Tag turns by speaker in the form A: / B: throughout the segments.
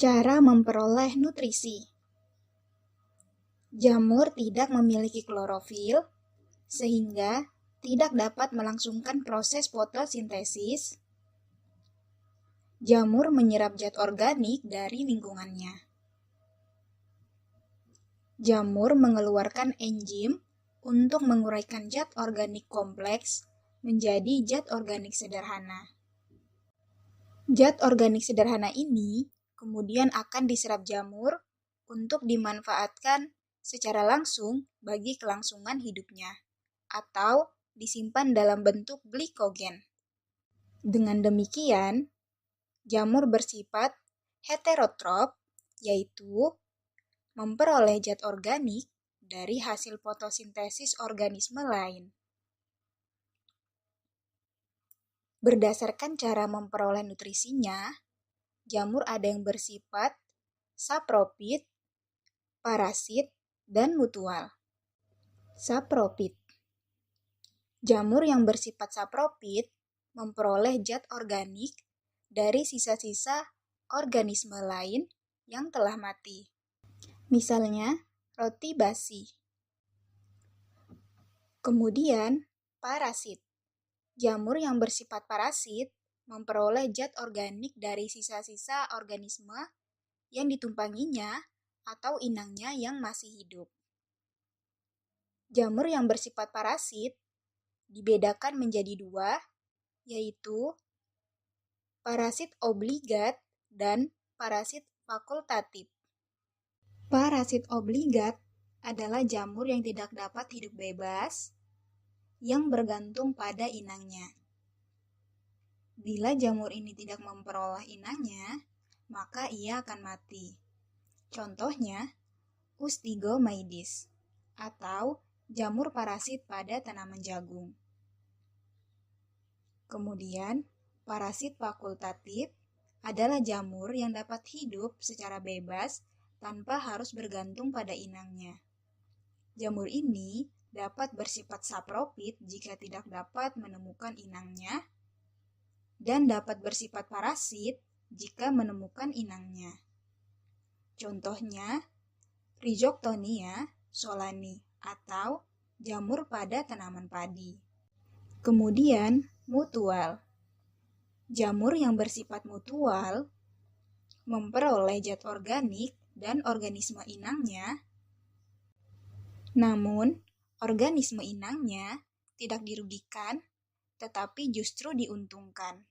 A: Cara memperoleh nutrisi. Jamur tidak memiliki klorofil, sehingga tidak dapat melangsungkan proses fotosintesis. Jamur menyerap zat organik dari lingkungannya. Jamur mengeluarkan enzim untuk menguraikan zat organik kompleks menjadi zat organik sederhana. Zat organik sederhana ini kemudian akan diserap jamur untuk dimanfaatkan secara langsung bagi kelangsungan hidupnya, atau disimpan dalam bentuk glikogen. Dengan demikian, jamur bersifat heterotrof, yaitu memperoleh zat organik dari hasil fotosintesis organisme lain. Berdasarkan cara memperoleh nutrisinya, jamur ada yang bersifat saprofit, parasit, dan mutual. Saprofit. Jamur yang bersifat saprofit memperoleh zat organik dari sisa-sisa organisme lain yang telah mati. Misalnya, roti basi. Kemudian, parasit. Jamur yang bersifat parasit memperoleh zat organik dari sisa-sisa organisme yang ditumpanginya atau inangnya yang masih hidup. Jamur yang bersifat parasit dibedakan menjadi dua, yaitu parasit obligat dan parasit fakultatif. Parasit obligat adalah jamur yang tidak dapat hidup bebas, yang bergantung pada inangnya. Bila jamur ini tidak memperoleh inangnya, maka ia akan mati. Contohnya, Ustigomydes atau jamur parasit pada tanaman jagung. Kemudian, parasit fakultatif adalah jamur yang dapat hidup secara bebas tanpa harus bergantung pada inangnya. Jamur ini dapat bersifat saprofit jika tidak dapat menemukan inangnya, dan dapat bersifat parasit jika menemukan inangnya. Contohnya, Rhizoctonia solani atau jamur pada tanaman padi. Kemudian, mutual. Jamur yang bersifat mutual memperoleh zat organik dan organisme inangnya, namun organisme inangnya tidak dirugikan, tetapi justru diuntungkan.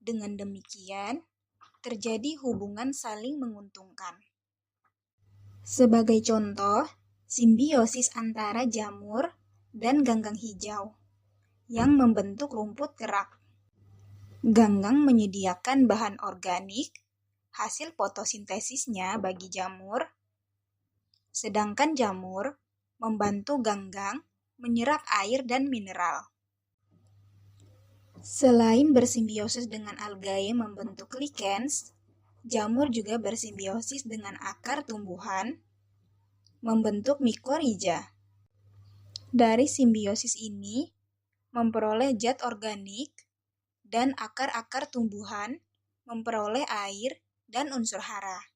A: Dengan demikian, terjadi hubungan saling menguntungkan. Sebagai contoh, simbiosis antara jamur dan ganggang hijau yang membentuk rumput gerak. Ganggang menyediakan bahan organik, hasil fotosintesisnya bagi jamur, sedangkan jamur membantu ganggang menyerap air dan mineral. Selain bersimbiosis dengan algae membentuk lichens, jamur juga bersimbiosis dengan akar tumbuhan membentuk mycorrhiza. Dari simbiosis ini memperoleh zat organik dan akar-akar tumbuhan memperoleh air dan unsur hara.